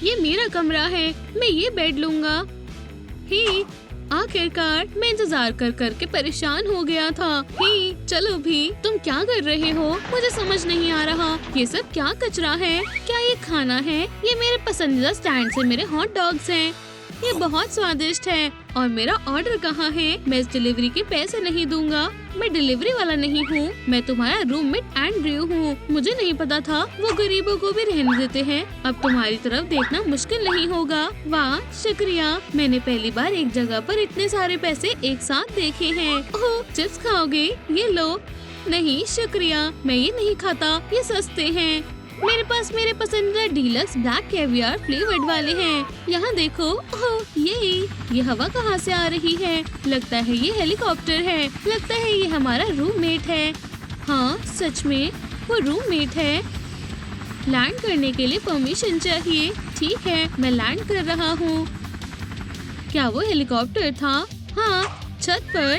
ये मेरा कमरा है, मैं ये बेड लूंगा। ही, आखिरकार मैं इंतजार कर कर के परेशान हो गया था। ही, चलो भी, तुम क्या कर रहे हो? मुझे समझ नहीं आ रहा, ये सब क्या कचरा है? क्या ये खाना है? ये मेरे पसंदीदा स्टैंड से मेरे हॉट डॉग्स हैं। ये बहुत स्वादिष्ट है। और मेरा ऑर्डर कहाँ है? मैं इस डिलीवरी के पैसे नहीं दूंगा। मैं डिलीवरी वाला नहीं हूँ, मैं तुम्हारा रूममेट एंड्रयू हूँ। मुझे नहीं पता था वो गरीबों को भी रहने देते हैं। अब तुम्हारी तरफ देखना मुश्किल नहीं होगा। वाह, शुक्रिया। मैंने पहली बार एक जगह पर इतने सारे पैसे एक साथ देखे हैं। ओह, चिप्स खाओगे? ये लो। नहीं शुक्रिया, मैं ये नहीं खाता, ये सस्ते हैं। मेरे पास मेरे पसंदीदा डीलक्स ब्लैक कैवियर फ्लेवर्ड वाले हैं। यहाँ देखो। ओह, ये हवा कहाँ से आ रही है? लगता है ये हेलीकॉप्टर है। लगता है ये हमारा रूममेट है। हाँ, सच में वो रूममेट है। लैंड करने के लिए परमिशन चाहिए। ठीक है, मैं लैंड कर रहा हूँ। क्या वो हेलीकॉप्टर था? हाँ, छत पर।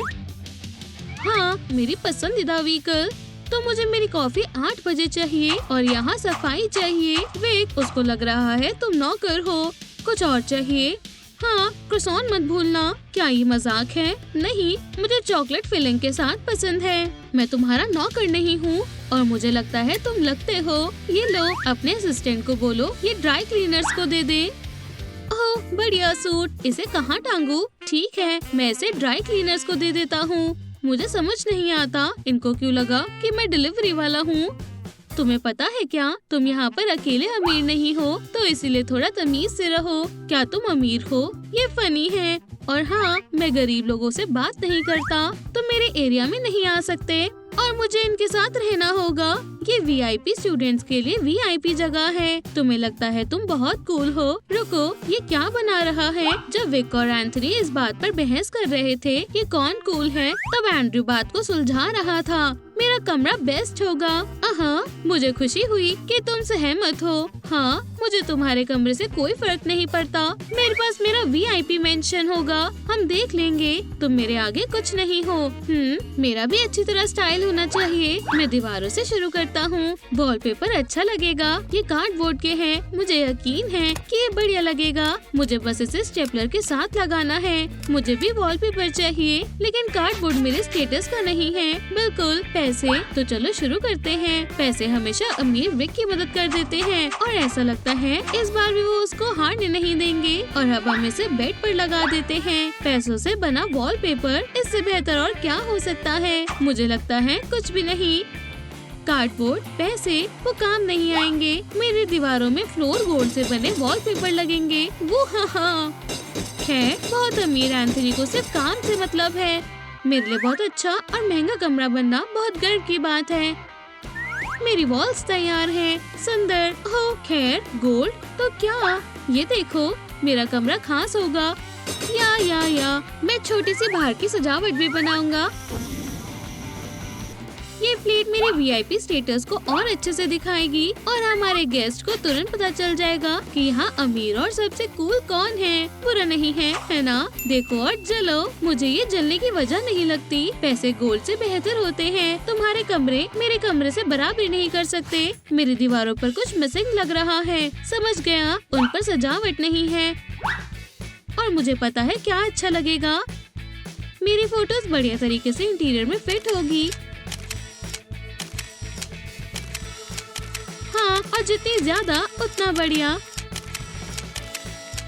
हाँ, मेरी पसंदीदा व्हीकल। तो मुझे मेरी कॉफी 8 बजे चाहिए और यहाँ सफाई चाहिए। विक, उसको लग रहा है तुम नौकर हो। कुछ और चाहिए? हाँ, क्रोसॉन मत भूलना। क्या ये मजाक है? नहीं, मुझे चॉकलेट फिलिंग के साथ पसंद है। मैं तुम्हारा नौकर नहीं हूँ और मुझे लगता है तुम लगते हो। ये लो, अपने असिस्टेंट को बोलो ये ड्राई क्लीनर्स को दे दे। ओह, बढ़िया सूट। इसे कहाँ टांगू? ठीक है, मैं इसे ड्राई क्लीनर्स को दे देता हूँ। मुझे समझ नहीं आता इनको क्यों लगा कि मैं डिलीवरी वाला हूँ। तुम्हें पता है क्या, तुम यहाँ पर अकेले अमीर नहीं हो, तो इसीलिए थोड़ा तमीज से रहो। क्या तुम अमीर हो? ये फनी है। और हाँ, मैं गरीब लोगों से बात नहीं करता, तो मेरे एरिया में नहीं आ सकते और मुझे इनके साथ रहना होगा। ये वीआईपी स्टूडेंट्स के लिए वीआईपी जगह है। तुम्हें लगता है तुम बहुत कूल हो। रुको, ये क्या बना रहा है? जब विक और एंथनी इस बात पर बहस कर रहे थे कि कौन कूल है, तब एंड्रयू बात को सुलझा रहा था। मेरा कमरा बेस्ट होगा। हाँ, मुझे खुशी हुई कि तुम सहमत हो। हाँ, मुझे तुम्हारे कमरे से कोई फर्क नहीं पड़ता। मेरे पास मेरा वीआईपी मेंशन होगा। हम देख लेंगे। तुम मेरे आगे कुछ नहीं हो। मेरा भी अच्छी तरह स्टाइल होना चाहिए। मैं दीवारों से शुरू करता हूँ। वॉलपेपर अच्छा लगेगा। ये कार्डबोर्ड के हैं। मुझे यकीन है कि ये बढ़िया लगेगा। मुझे बस इसे स्टेपलर के साथ लगाना है। मुझे भी वॉलपेपर चाहिए, लेकिन कार्डबोर्ड मेरे स्टेटस का नहीं है। बिल्कुल। पैसे? तो चलो शुरू करते हैं। पैसे हमेशा अमीर विक की मदद कर देते हैं और ऐसा लगता है इस बार भी वो उसको हारने नहीं देंगे। और अब हम इसे बेड पर लगा देते हैं। पैसों से बना वॉलपेपर, इससे बेहतर और क्या हो सकता है? मुझे लगता है कुछ भी नहीं। कार्डबोर्ड, पैसे वो काम नहीं आएंगे। मेरे दीवारों में फ्लोर बोर्ड से बने वॉलपेपर लगेंगे। वो हाँ। है, बहुत अमीर एंथनी को सिर्फ काम से मतलब है। मेरे लिए बहुत अच्छा और महंगा कमरा बनना बहुत गर्व की बात है। मेरी वॉल्स तैयार हैं। सुंदर। हो खैर, गोल्ड तो क्या? ये देखो, मेरा कमरा खास होगा। या मैं छोटी सी बाहर की सजावट भी बनाऊंगा। ये प्लेट मेरे वीआईपी स्टेटस को और अच्छे से दिखाएगी और हमारे गेस्ट को तुरंत पता चल जाएगा कि यहाँ अमीर और सबसे कूल कौन है। बुरा नहीं है ना? देखो और जलो। मुझे ये जलने की वजह नहीं लगती। पैसे गोल्ड से बेहतर होते हैं। तुम्हारे कमरे मेरे कमरे से बराबरी नहीं कर सकते। मेरी दीवारों पर कुछ मिसिंग लग रहा है। समझ गया, उन पर सजावट नहीं है और मुझे पता है क्या अच्छा लगेगा। मेरी फोटोज बढ़िया तरीके से इंटीरियर में फिट होगी। हाँ, और जितनी ज्यादा उतना बढ़िया।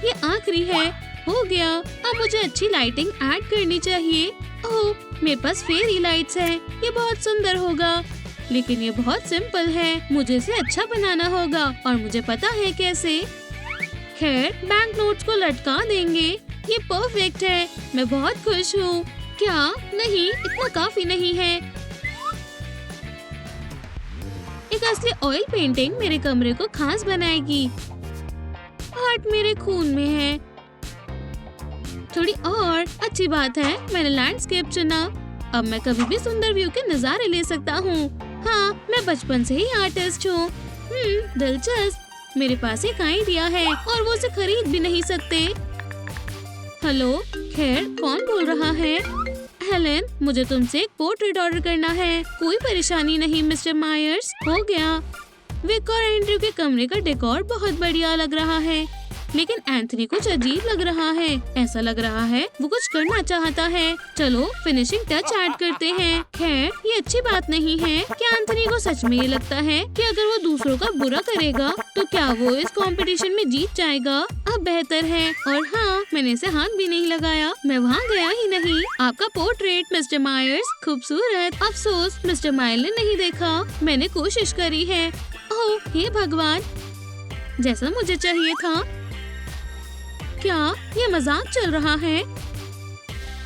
ये आखिरी है। हो गया। अब मुझे अच्छी लाइटिंग ऐड करनी चाहिए। ओह, मेरे पास फेरी लाइट्स हैं। ये बहुत सुंदर होगा, लेकिन ये बहुत सिंपल है। मुझे इसे अच्छा बनाना होगा और मुझे पता है कैसे। खैर, बैंक नोट्स को लटका देंगे। ये परफेक्ट है। मैं बहुत खुश हूँ। क्या? नहीं, इतना काफी नहीं है। एक असली ऑयल पेंटिंग मेरे कमरे को खास बनाएगी। आर्ट मेरे खून में है। थोड़ी और अच्छी बात है, मैंने लैंडस्केप चुना। अब मैं कभी भी सुंदर व्यू के नजारे ले सकता हूँ। हाँ, मैं बचपन से ही आर्टिस्ट हूँ। दिलचस्प। मेरे पास एक आइडिया है और वो उसे खरीद भी नहीं सकते। हेलो, खैर कौन बोल रहा है? हेलेन, मुझे तुमसे एक पोर्ट्रेट ऑर्डर करना है। कोई परेशानी नहीं मिस्टर मायर्स। हो गया। विक और एंड्रयू के कमरे का डेकोर बहुत बढ़िया लग रहा है। लेकिन एंथनी कुछ अजीब लग रहा है। ऐसा लग रहा है वो कुछ करना चाहता है। चलो फिनिशिंग टच ऐड करते हैं। खैर ये अच्छी बात नहीं है। क्या एंथनी को सच में ये लगता है कि अगर वो दूसरों का बुरा करेगा तो क्या वो इस कंपटीशन में जीत जाएगा? अब बेहतर है। और हाँ, मैंने इसे हाथ भी नहीं लगाया। मैं वहाँ गया ही नहीं। आपका पोर्ट्रेट मिस्टर मायर्स, खूबसूरत। अफसोस मिस्टर मायल ने नहीं देखा। मैंने कोशिश करी है। ओह हे भगवान, जैसा मुझे चाहिए था। क्या ये मजाक चल रहा है?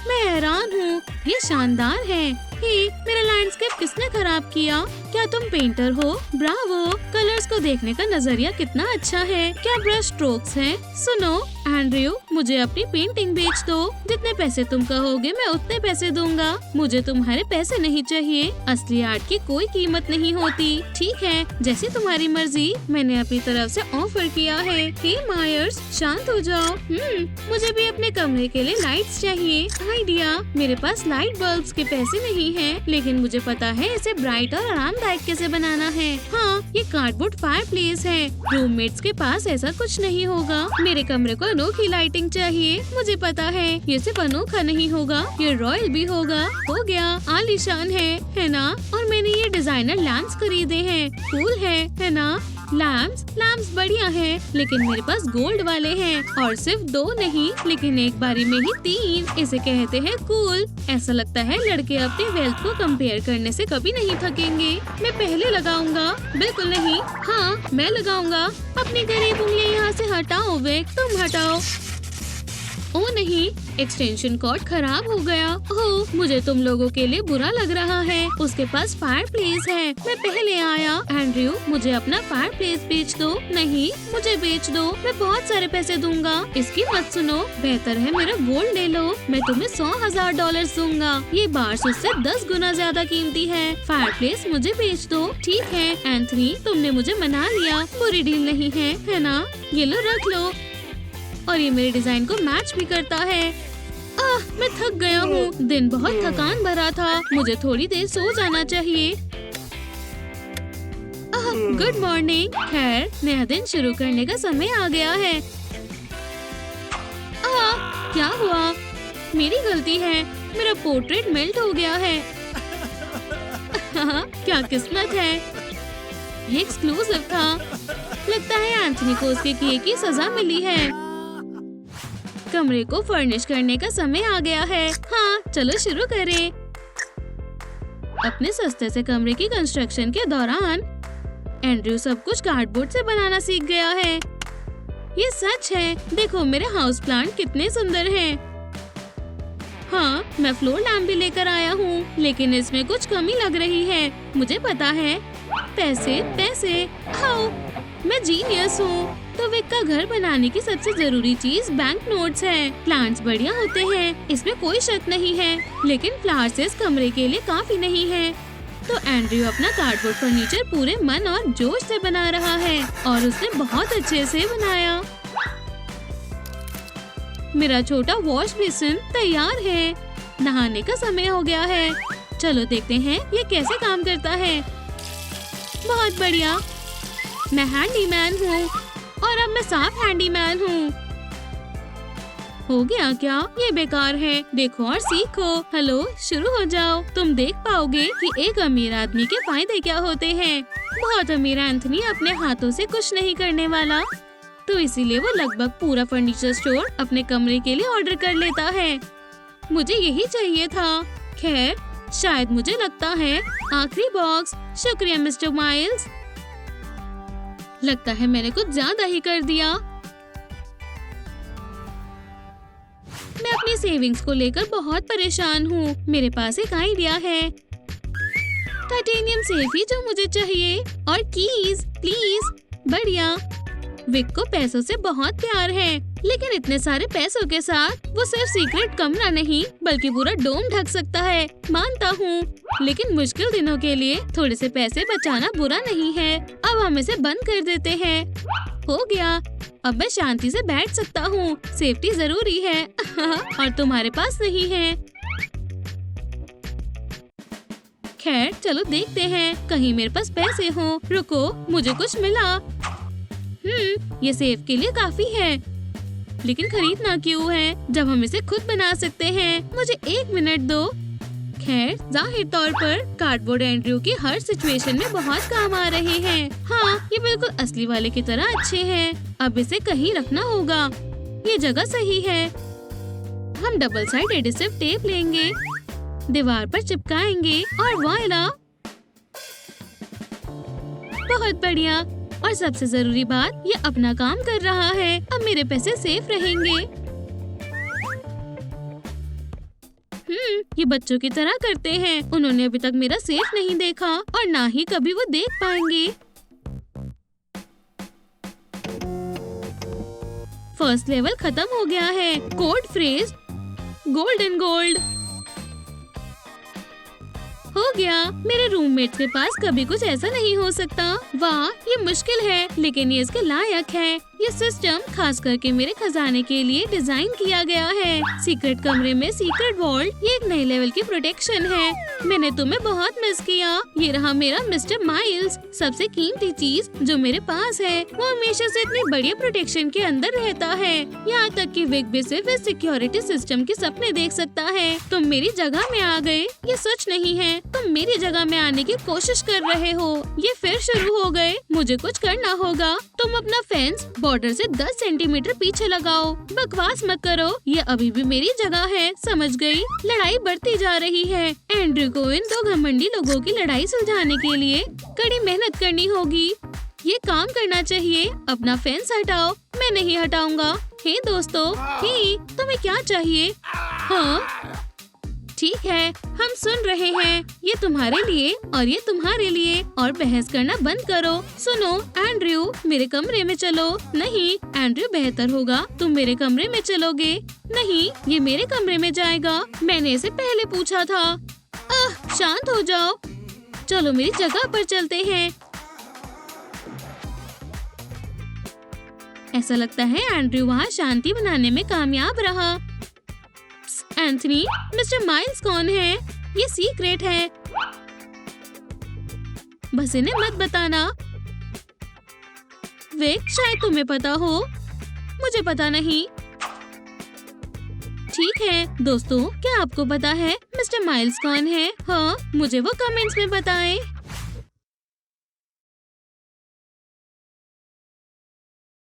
मैं हैरान हूँ। ये शानदार है। हे, मेरा लैंडस्केप किसने खराब किया? क्या तुम पेंटर हो? ब्रावो! कलर्स को देखने का नजरिया कितना अच्छा है। क्या ब्रश स्ट्रोक्स हैं? सुनो एंड्रयू, मुझे अपनी पेंटिंग बेच दो। जितने पैसे तुम कहोगे मैं उतने पैसे दूंगा। मुझे तुम्हारे पैसे नहीं चाहिए। असली आर्ट की कोई कीमत नहीं होती। ठीक है, जैसी तुम्हारी मर्जी। मैंने अपनी तरफ से ऑफर किया है। हे मायर्स, शांत हो जाओ। मुझे भी अपने कमरे के लिए लाइट्स चाहिए। आइडिया, मेरे पास लाइट बल्ब्स के पैसे नहीं हैं, लेकिन मुझे पता है इसे ब्राइट और आरामदायक कैसे बनाना है। हाँ, ये कार्डबोर्ड फायरप्लेस है। रूममेट्स के पास ऐसा कुछ नहीं होगा। मेरे कमरे को अनोखी लाइटिंग चाहिए। मुझे पता है ये सिर्फ अनोखा नहीं होगा, ये रॉयल भी होगा। हो गया, आलीशान है ना? और मैंने ये डिजाइनर लैम्प्स खरीदे हैं। कूल है ना? लैम्प्स बढ़िया है, लेकिन मेरे पास गोल्ड वाले हैं। और सिर्फ 2 नहीं, लेकिन एक बारी में ही 3। इसे कहते हैं कूल। ऐसा लगता है लड़के अपने वेल्थ को कंपेयर करने से कभी नहीं थकेंगे। मैं पहले लगाऊंगा। बिल्कुल नहीं। हाँ, मैं लगाऊंगा। अपनी गरीब उंगलियां यहाँ से हटाओ विक, तुम हटाओ। ओ नहीं, एक्सटेंशन कॉर्ड खराब हो गया। ओह, मुझे तुम लोगों के लिए बुरा लग रहा है। उसके पास फायरप्लेस है। मैं पहले आया। एंड्रयू, मुझे अपना फायरप्लेस बेच दो। नहीं, मुझे बेच दो। मैं बहुत सारे पैसे दूंगा। इसकी मत सुनो। बेहतर है मेरा गोल्ड ले लो। मैं तुम्हें $100,000 दूंगा। ये बार्स उससे 10 गुना ज्यादा कीमती है। फायरप्लेस मुझे बेच दो। ठीक है एंथनी, तुमने मुझे मना लिया। बुरी डील नहीं है ना? ये लो, रख लो। और ये मेरे डिजाइन को मैच भी करता है। मैं थक गया हूँ। दिन बहुत थकान भरा था। मुझे थोड़ी देर सो जाना चाहिए। Good morning. खैर, नया दिन शुरू करने का समय आ गया है। क्या हुआ? मेरी गलती है। मेरा पोर्ट्रेट मेल्ट हो गया है। क्या किस्मत है। ये एक्सक्लूसिव था। लगता है एंथनी को उसके किए की सजा मिली है। कमरे को फर्निश करने का समय आ गया है। हाँ, चलो शुरू करें। अपने सस्ते से कमरे की कंस्ट्रक्शन के दौरान एंड्रयू सब कुछ कार्डबोर्ड से बनाना सीख गया है। ये सच है। देखो मेरे हाउस प्लांट कितने सुंदर हैं। हाँ, मैं फ्लोर लैम्प भी लेकर आया हूँ, लेकिन इसमें कुछ कमी लग रही है। मुझे पता है। पैसे। आओ, मैं जीनियस हूँ। तो विक का घर बनाने की सबसे जरूरी चीज बैंक नोट्स है। प्लांट्स बढ़िया होते हैं, इसमें कोई शक नहीं है, लेकिन फ्लावर्स इस कमरे के लिए काफी नहीं है। तो एंड्रयू अपना कार्डबोर्ड फर्नीचर पूरे मन और जोश से बना रहा है, और उसने बहुत अच्छे से बनाया। मेरा छोटा वॉश बेसिन तैयार है। नहाने का समय हो गया है। चलो देखते हैं ये कैसे काम करता है। बहुत बढ़िया। मैं हैंडीमैन हूँ, और अब मैं साफ हैंडीमैन हूँ। हो गया क्या? ये बेकार है। देखो और सीखो। हेलो, शुरू हो जाओ। तुम देख पाओगे कि एक अमीर आदमी के फायदे क्या होते हैं। बहुत अमीर एंथनी अपने हाथों से कुछ नहीं करने वाला, तो इसीलिए वो लगभग पूरा फर्नीचर स्टोर अपने कमरे के लिए ऑर्डर कर लेता है। मुझे यही चाहिए था। खैर, शायद मुझे लगता है आखिरी बॉक्स। शुक्रिया मिस्टर माइल्स। लगता है मैंने कुछ ज्यादा ही कर दिया। मैं अपनी सेविंग्स को लेकर बहुत परेशान हूँ। मेरे पास एक आइडिया है। टाइटेनियम सेफ ही जो मुझे चाहिए, और कीज प्लीज। बढ़िया। विक को पैसों से बहुत प्यार है, लेकिन इतने सारे पैसों के साथ वो सिर्फ सीक्रेट कमरा नहीं बल्कि पूरा डोम ढक सकता है। मानता हूँ, लेकिन मुश्किल दिनों के लिए थोड़े से पैसे बचाना बुरा नहीं है। अब हम इसे बंद कर देते हैं। हो गया। अब मैं शांति से बैठ सकता हूँ। सेफ्टी जरूरी है। और तुम्हारे पास नहीं है। खैर, चलो देखते हैं कहीं मेरे पास पैसे हों। रुको, मुझे कुछ मिला। ये सेफ के लिए काफी है। लेकिन खरीदना क्यों है जब हम इसे खुद बना सकते हैं? मुझे 1 मिनट दो। खैर, जाहिर तौर पर कार्डबोर्ड एंड्रयू की हर सिचुएशन में बहुत काम आ रहे हैं। हाँ, ये बिल्कुल असली वाले की तरह अच्छे हैं। अब इसे कहीं रखना होगा। ये जगह सही है। हम डबल साइड एडिसिव टेप लेंगे, दीवार पर चिपकाएंगे और वायला! बहुत बढ़िया। और सबसे जरूरी बात, ये अपना काम कर रहा है। अब मेरे पैसे सेफ रहेंगे। ये बच्चों की तरह करते हैं। उन्होंने अभी तक मेरा सेफ नहीं देखा और ना ही कभी वो देख पाएंगे। फर्स्ट लेवल खत्म हो गया है। कोड फ्रेज गोल्डन गोल्ड हो गया। मेरे रूममेट के पास कभी कुछ ऐसा नहीं हो सकता। वाह, ये मुश्किल है लेकिन ये इसके लायक है। ये सिस्टम खास करके मेरे खजाने के लिए डिजाइन किया गया है। सीक्रेट कमरे में सीक्रेट वॉल्ट, ये एक नए लेवल की प्रोटेक्शन है। मैंने तुम्हें बहुत मिस किया। ये रहा मेरा मिस्टर माइल्स, सबसे कीमती चीज जो मेरे पास है। वो हमेशा से इतनी बढ़िया प्रोटेक्शन के अंदर रहता है, यहाँ तक कि विग भी सिर्फ इस सिक्योरिटी सिस्टम के सपने देख सकता है। तुम मेरी जगह में आ गए। ये सच नहीं है, तुम मेरी जगह में आने की कोशिश कर रहे हो। ये फिर शुरू हो गए। मुझे कुछ करना होगा। तुम अपना फेंस बॉर्डर से 10 सेंटीमीटर पीछे लगाओ। बकवास मत करो, ये अभी भी मेरी जगह है, समझ गई? लड़ाई बढ़ती जा रही है। एंड्रयू को इन 2 घमंडी लोगों की लड़ाई सुलझाने के लिए कड़ी मेहनत करनी होगी। ये काम करना चाहिए। अपना फेंस हटाओ। मैं नहीं हटाऊंगा। हे दोस्तों, हे, तुम्हें क्या चाहिए? हाँ ठीक है, हम सुन रहे हैं। ये तुम्हारे लिए और ये तुम्हारे लिए। और बहस करना बंद करो। सुनो एंड्रयू, मेरे कमरे में चलो। नहीं एंड्रयू, बेहतर होगा तुम मेरे कमरे में चलोगे। नहीं, ये मेरे कमरे में जाएगा। मैंने इसे पहले पूछा था। शांत हो जाओ। चलो मेरी जगह पर चलते हैं। ऐसा लगता है एंड्रयू वहाँ शांति बनाने में कामयाब रहा। एंथनी, मिस्टर माइल्स कौन है? ये सीक्रेट है, बस इन्हें मत बताना। विक, शायद तुम्हें पता हो, मुझे पता नहीं। ठीक है दोस्तों, क्या आपको पता है मिस्टर माइल्स कौन है? हाँ, मुझे वो कमेंट्स में बताएं।